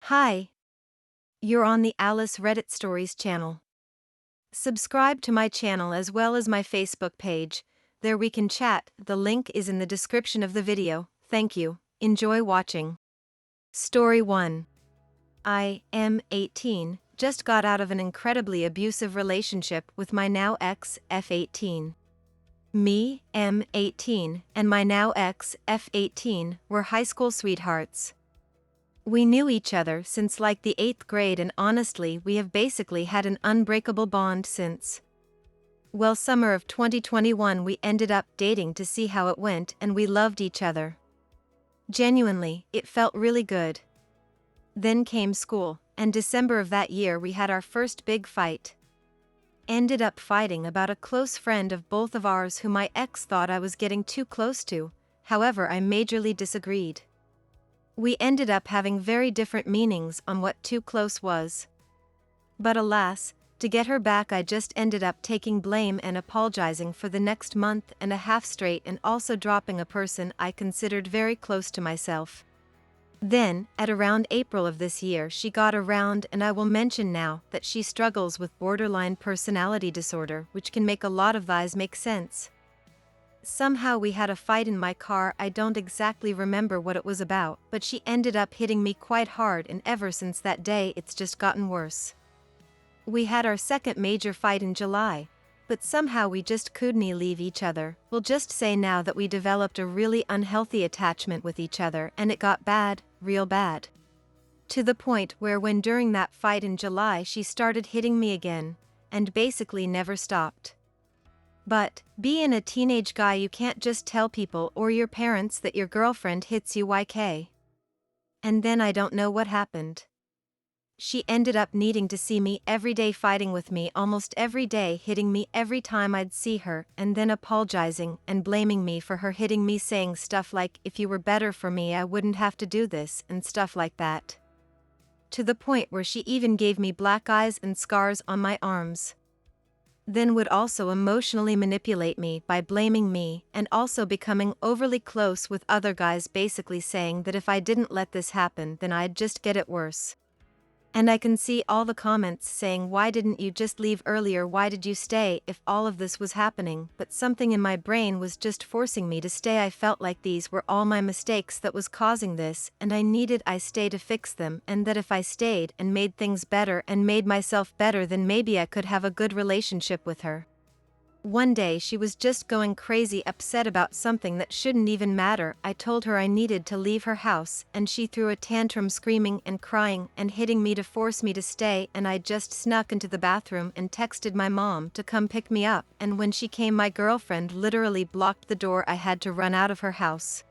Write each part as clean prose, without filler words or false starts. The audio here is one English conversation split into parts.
Hi, you're on the Alice Reddit Stories channel. Subscribe to my channel as well as my Facebook page. There we can chat. The link is in the description of the video. Thank you. Enjoy watching. Story 1. I am 18, just got out of an incredibly abusive relationship with my now ex, F18. Me, M18, and my now ex, F18, were high school sweethearts. We knew each other since like the 8th grade, and honestly we have basically had an unbreakable bond since. Well, summer of 2021 we ended up dating to see how it went, and we loved each other. Genuinely, it felt really good. Then came school, and December of that year we had our first big fight. Ended up fighting about a close friend of both of ours who my ex thought I was getting too close to. However, I majorly disagreed. We ended up having very different meanings on what too close was. But alas, to get her back I just ended up taking blame and apologizing for the next month and a half straight, and also dropping a person I considered very close to myself. Then, at around April of this year, she got around, and I will mention now that she struggles with borderline personality disorder, which can make a lot of these make sense. Somehow we had a fight in my car. I don't exactly remember what it was about, but she ended up hitting me quite hard, and ever since that day it's just gotten worse. We had our second major fight in July, but somehow we just couldn't leave each other. We'll just say now that we developed a really unhealthy attachment with each other, and it got bad, real bad. To the point where when during that fight in July she started hitting me again, and basically never stopped. But, being a teenage guy, you can't just tell people or your parents that your girlfriend hits you. And then I don't know what happened. She ended up needing to see me every day, fighting with me almost every day, hitting me every time I'd see her, and then apologizing and blaming me for her hitting me, saying stuff like, "If you were better for me I wouldn't have to do this," and stuff like that. To the point where she even gave me black eyes and scars on my arms. Then would also emotionally manipulate me by blaming me and also becoming overly close with other guys, basically saying that if I didn't let this happen then I'd just get it worse. And I can see all the comments saying, "Why didn't you just leave earlier? Why did you stay if all of this was happening?" But something in my brain was just forcing me to stay. I felt like these were all my mistakes that was causing this, and I stay to fix them, and that if I stayed and made things better and made myself better, then maybe I could have a good relationship with her. One day she was just going crazy, upset about something that shouldn't even matter. I told her I needed to leave her house, and she threw a tantrum, screaming and crying and hitting me to force me to stay, and I just snuck into the bathroom and texted my mom to come pick me up, and when she came my girlfriend literally blocked the door. I had to run out of her house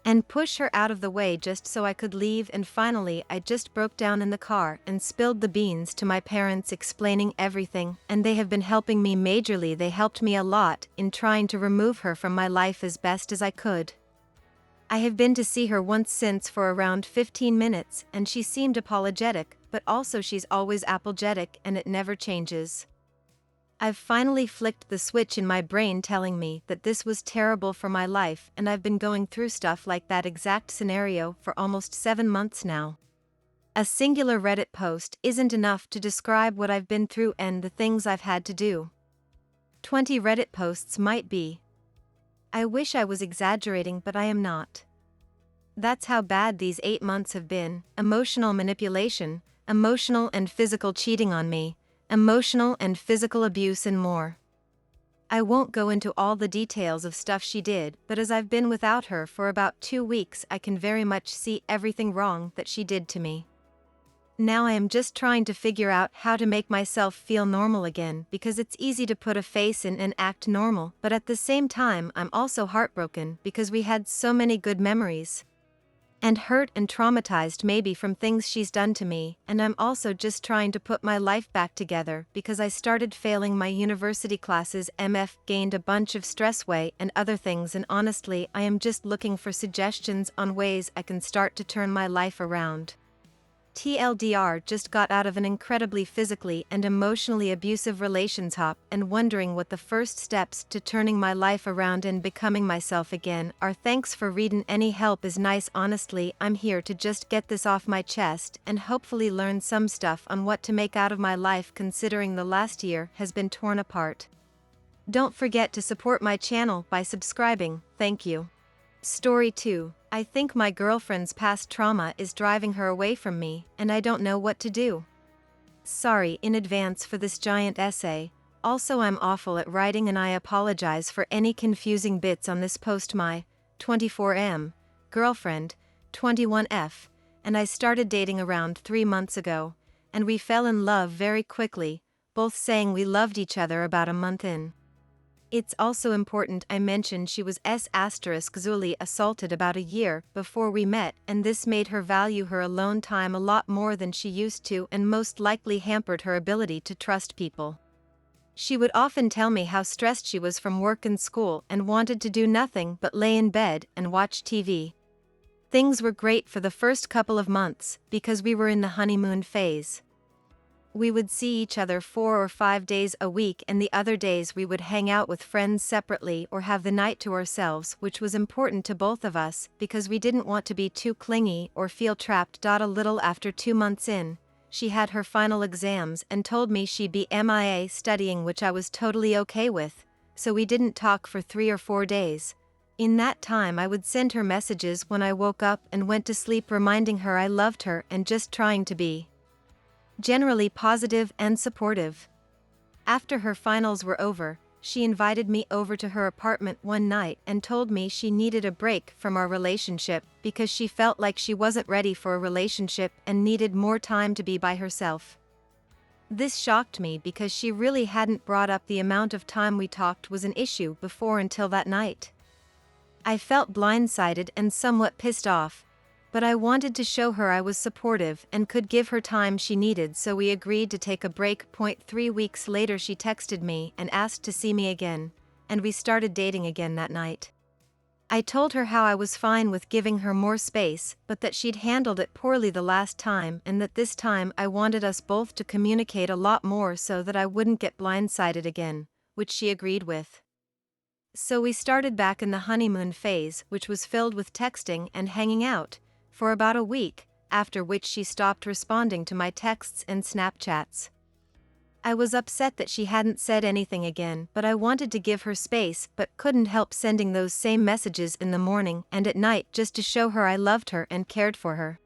and push her out of the way just so I could leave, and finally I just broke down in the car and spilled the beans to my parents, explaining everything, and they have been helping me majorly. They helped me a lot in trying to remove her from my life as best as I could. I have been to see her once since for around 15 minutes, and she seemed apologetic, but also she's always apologetic and it never changes. I've finally flicked the switch in my brain telling me that this was terrible for my life, and I've been going through stuff like that exact scenario for almost 7 months now. A singular Reddit post isn't enough to describe what I've been through and the things I've had to do. 20 Reddit posts might be. I wish I was exaggerating, but I am not. That's how bad these 8 months have been. Emotional manipulation, emotional and physical cheating on me, emotional and physical abuse, and more. I won't go into all the details of stuff she did, but as I've been without her for about 2 weeks, I can very much see everything wrong that she did to me. Now I am just trying to figure out how to make myself feel normal again, because it's easy to put a face in and act normal, but at the same time I'm also heartbroken because we had so many good memories. And hurt and traumatized maybe from things she's done to me, and I'm also just trying to put my life back together because I started failing my university classes, MF, gained a bunch of stress weight and other things, and honestly I am just looking for suggestions on ways I can start to turn my life around. TLDR, just got out of an incredibly physically and emotionally abusive relationship and wondering what the first steps to turning my life around and becoming myself again are. Thanks for reading. Any help is nice. Honestly, I'm here to just get this off my chest and hopefully learn some stuff on what to make out of my life, considering the last year has been torn apart. Don't forget to support my channel by subscribing. Thank you. Story 2. I think my girlfriend's past trauma is driving her away from me, and I don't know what to do. Sorry in advance for this giant essay. Also, I'm awful at writing and I apologize for any confusing bits on this post. My 24M girlfriend, 21F, and I started dating around 3 months ago, and we fell in love very quickly, both saying we loved each other about a month in. It's also important I mention she was sexually assaulted about a year before we met, and this made her value her alone time a lot more than she used to and most likely hampered her ability to trust people. She would often tell me how stressed she was from work and school and wanted to do nothing but lay in bed and watch TV. Things were great for the first couple of months because we were in the honeymoon phase. We would see each other 4 or 5 days a week, and the other days we would hang out with friends separately or have the night to ourselves, which was important to both of us because we didn't want to be too clingy or feel trapped. A little after 2 months in, she had her final exams and told me she'd be MIA studying, which I was totally okay with, so we didn't talk for 3 or 4 days. In that time I would send her messages when I woke up and went to sleep, reminding her I loved her and just trying to be generally positive and supportive. After her finals were over, she invited me over to her apartment one night and told me she needed a break from our relationship because she felt like she wasn't ready for a relationship and needed more time to be by herself. This shocked me because she really hadn't brought up the amount of time we talked was an issue before until that night. I felt blindsided and somewhat pissed off, but I wanted to show her I was supportive and could give her time she needed, so we agreed to take a break. 3 weeks later she texted me and asked to see me again, and we started dating again that night. I told her how I was fine with giving her more space, but that she'd handled it poorly the last time and that this time I wanted us both to communicate a lot more so that I wouldn't get blindsided again, which she agreed with. So we started back in the honeymoon phase, which was filled with texting and hanging out, for about a week, after which she stopped responding to my texts and Snapchats. I was upset that she hadn't said anything again, but I wanted to give her space but couldn't help sending those same messages in the morning and at night just to show her I loved her and cared for her.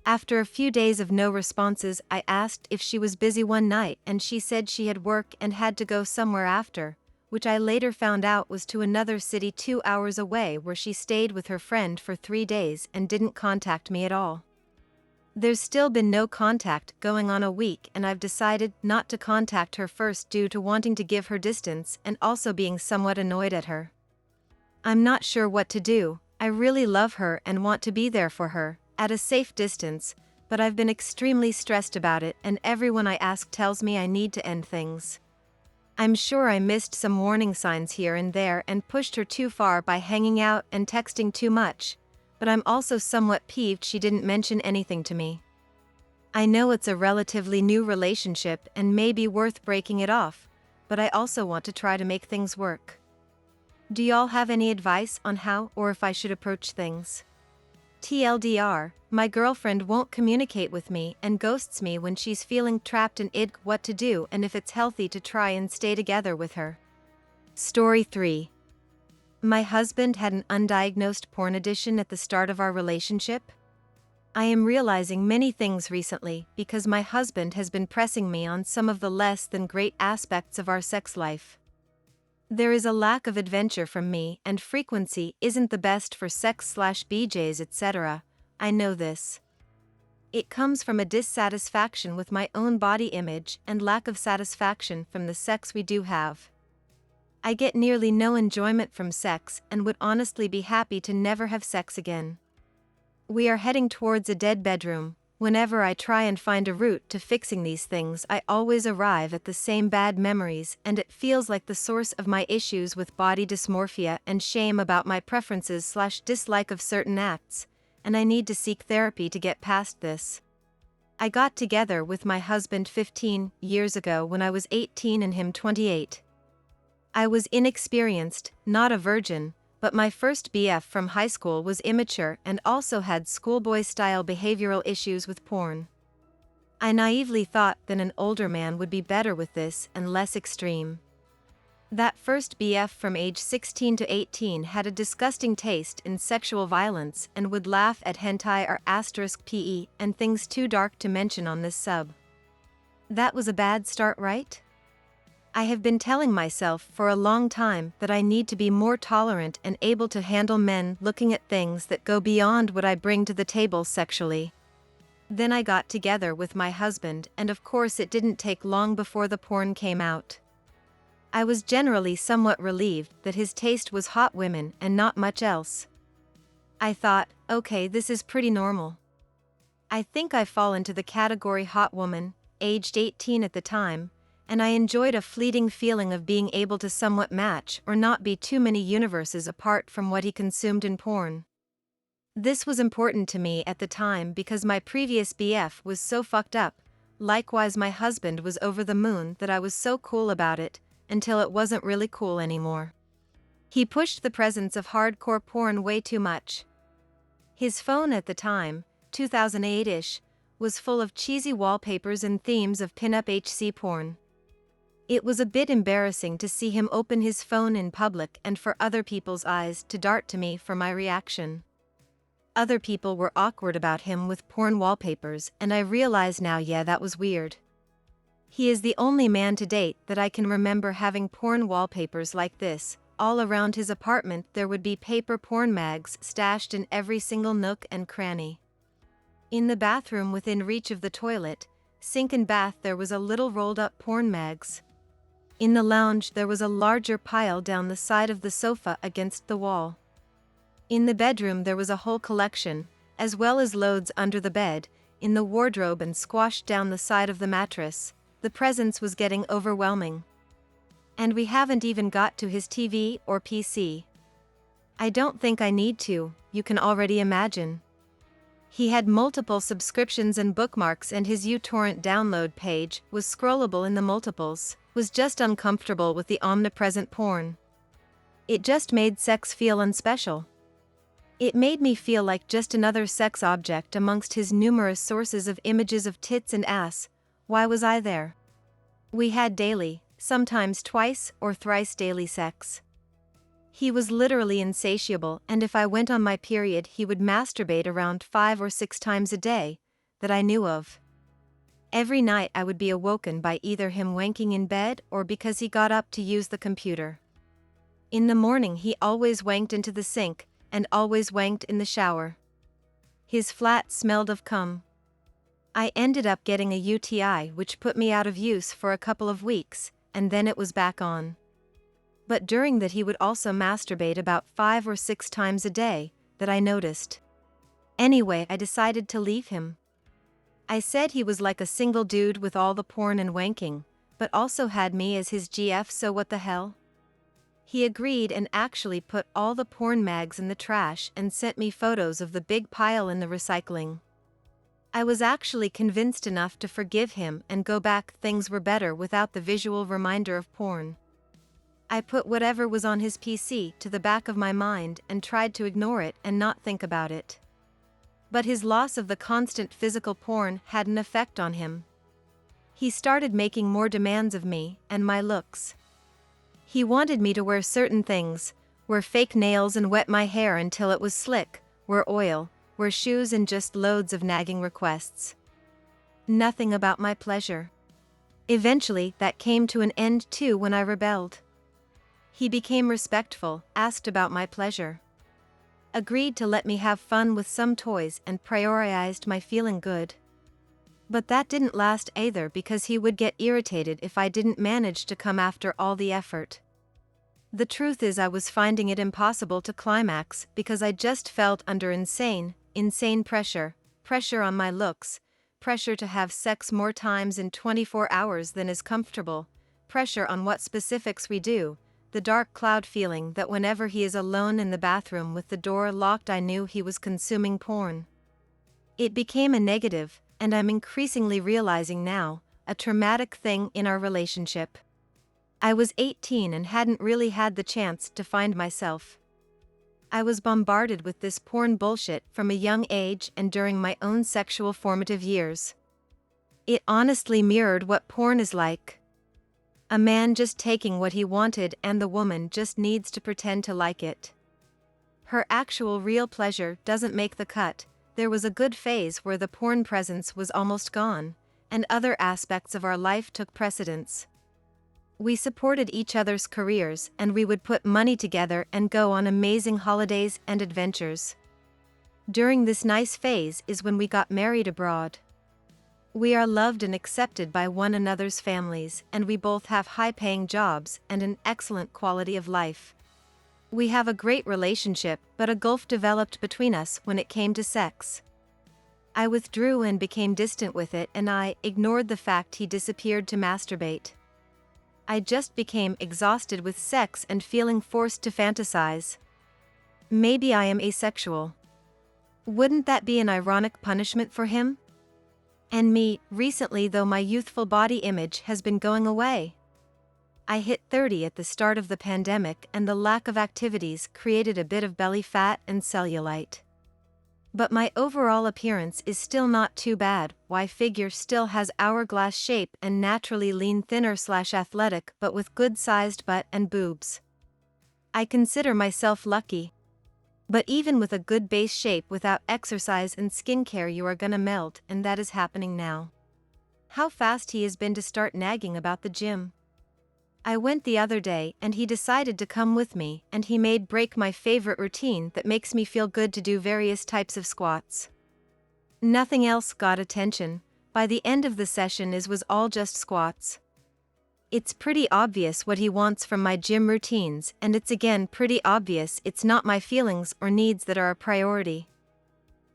After a few days of no responses, I asked if she was busy one night and she said she had work and had to go somewhere after, which I later found out was to another city 2 hours away, where she stayed with her friend for 3 days and didn't contact me at all. There's still been no contact going on a week, and I've decided not to contact her first due to wanting to give her distance and also being somewhat annoyed at her. I'm not sure what to do. I really love her and want to be there for her, at a safe distance, but I've been extremely stressed about it and everyone I ask tells me I need to end things. I'm sure I missed some warning signs here and there and pushed her too far by hanging out and texting too much, but I'm also somewhat peeved she didn't mention anything to me. I know it's a relatively new relationship and may be worth breaking it off, but I also want to try to make things work. Do y'all have any advice on how or if I should approach things? TLDR, my girlfriend won't communicate with me and ghosts me when she's feeling trapped and what to do and if it's healthy to try and stay together with her. Story 3. My husband had an undiagnosed porn addiction at the start of our relationship. I am realizing many things recently because my husband has been pressing me on some of the less than great aspects of our sex life. There is a lack of adventure from me and frequency isn't the best for sex/BJs etc. I know this. It comes from a dissatisfaction with my own body image and lack of satisfaction from the sex we do have. I get nearly no enjoyment from sex and would honestly be happy to never have sex again. We are heading towards a dead bedroom. Whenever I try and find a route to fixing these things, I always arrive at the same bad memories, and it feels like the source of my issues with body dysmorphia and shame about my preferences/dislike of certain acts, and I need to seek therapy to get past this. I got together with my husband 15 years ago when I was 18 and him 28. I was inexperienced, not a virgin, but my first BF from high school was immature and also had schoolboy-style behavioral issues with porn. I naively thought that an older man would be better with this and less extreme. That first BF from age 16 to 18 had a disgusting taste in sexual violence and would laugh at hentai or *PE and things too dark to mention on this sub. That was a bad start, right? I have been telling myself for a long time that I need to be more tolerant and able to handle men looking at things that go beyond what I bring to the table sexually. Then I got together with my husband, and of course it didn't take long before the porn came out. I was generally somewhat relieved that his taste was hot women and not much else. I thought, okay, this is pretty normal. I think I fall into the category hot woman, aged 18 at the time, and I enjoyed a fleeting feeling of being able to somewhat match or not be too many universes apart from what he consumed in porn. This was important to me at the time because my previous BF was so fucked up. Likewise, my husband was over the moon that I was so cool about it, until it wasn't really cool anymore. He pushed the presence of hardcore porn way too much. His phone at the time, 2008-ish, was full of cheesy wallpapers and themes of pin-up HC porn. It was a bit embarrassing to see him open his phone in public and for other people's eyes to dart to me for my reaction. Other people were awkward about him with porn wallpapers, and I realize now, yeah, that was weird. He is the only man to date that I can remember having porn wallpapers like this. All around his apartment there would be paper porn mags stashed in every single nook and cranny. In the bathroom within reach of the toilet, sink and bath there was a little rolled up porn mags. In the lounge there was a larger pile down the side of the sofa against the wall. In the bedroom there was a whole collection, as well as loads under the bed, in the wardrobe and squashed down the side of the mattress. The presence was getting overwhelming. And we haven't even got to his TV or PC. I don't think I need to, you can already imagine. He had multiple subscriptions and bookmarks, and his uTorrent download page was scrollable in the multiples, was just uncomfortable with the omnipresent porn. It just made sex feel unspecial. It made me feel like just another sex object amongst his numerous sources of images of tits and ass. Why was I there? We had daily, sometimes twice or thrice daily sex. He was literally insatiable, and if I went on my period he would masturbate around 5 or 6 times a day, that I knew of. Every night I would be awoken by either him wanking in bed or because he got up to use the computer. In the morning he always wanked into the sink, and always wanked in the shower. His flat smelled of cum. I ended up getting a UTI which put me out of use for a couple of weeks, and then it was back on. But during that he would also masturbate about 5 or 6 times a day, that I noticed. Anyway, I decided to leave him. I said he was like a single dude with all the porn and wanking, but also had me as his GF, so what the hell? He agreed and actually put all the porn mags in the trash and sent me photos of the big pile in the recycling. I was actually convinced enough to forgive him and go back. Things were better without the visual reminder of porn. I put whatever was on his PC to the back of my mind and tried to ignore it and not think about it. But his loss of the constant physical porn had an effect on him. He started making more demands of me and my looks. He wanted me to wear certain things, wear fake nails and wet my hair until it was slick, wear oil, wear shoes, and just loads of nagging requests. Nothing about my pleasure. Eventually that came to an end too when I rebelled. He became respectful, asked about my pleasure. Agreed to let me have fun with some toys and prioritized my feeling good. But that didn't last either because he would get irritated if I didn't manage to come after all the effort. The truth is I was finding it impossible to climax because I just felt under insane pressure on my looks, pressure to have sex more times in 24 hours than is comfortable, pressure on what specifics we do, the dark cloud feeling that whenever he is alone in the bathroom with the door locked I knew he was consuming porn. It became a negative, and I'm increasingly realizing now, a traumatic thing in our relationship. I was 18 and hadn't really had the chance to find myself. I was bombarded with this porn bullshit from a young age and during my own sexual formative years. It honestly mirrored what porn is like. A man just taking what he wanted and the woman just needs to pretend to like it. Her actual real pleasure doesn't make the cut. There was a good phase where the porn presence was almost gone, and other aspects of our life took precedence. We supported each other's careers and we would put money together and go on amazing holidays and adventures. During this nice phase is when we got married abroad. We are loved and accepted by one another's families, and we both have high-paying jobs and an excellent quality of life. We have a great relationship, but a gulf developed between us when it came to sex. I withdrew and became distant with it, and I ignored the fact he disappeared to masturbate. I just became exhausted with sex and feeling forced to fantasize. Maybe I am asexual. Wouldn't that be an ironic punishment for him? And me, recently, though my youthful body image has been going away. I hit 30 at the start of the pandemic, and the lack of activities created a bit of belly fat and cellulite. But my overall appearance is still not too bad. My figure still has hourglass shape and naturally lean, thinner/athletic, but with good-sized butt and boobs. I consider myself lucky. But even with a good base shape, without exercise and skincare, you are gonna melt, and that is happening now. How fast he has been to start nagging about the gym. I went the other day and he decided to come with me, and he made break my favorite routine that makes me feel good to do various types of squats. Nothing else got attention. By the end of the session it was all just squats. It's pretty obvious what he wants from my gym routines, and it's again pretty obvious it's not my feelings or needs that are a priority.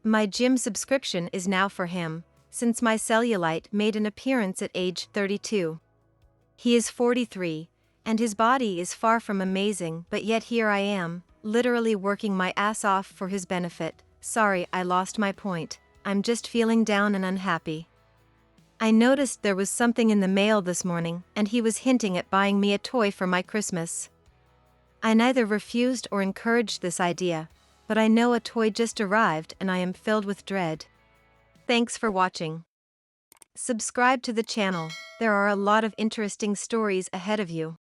My gym subscription is now for him, since my cellulite made an appearance at age 32. He is 43, and his body is far from amazing, but yet here I am, literally working my ass off for his benefit. Sorry, I lost my point. I'm just feeling down and unhappy. I noticed there was something in the mail this morning, and he was hinting at buying me a toy for my Christmas. I neither refused or encouraged this idea, but I know a toy just arrived and I am filled with dread. Thanks for watching. Subscribe to the channel. There are a lot of interesting stories ahead of you.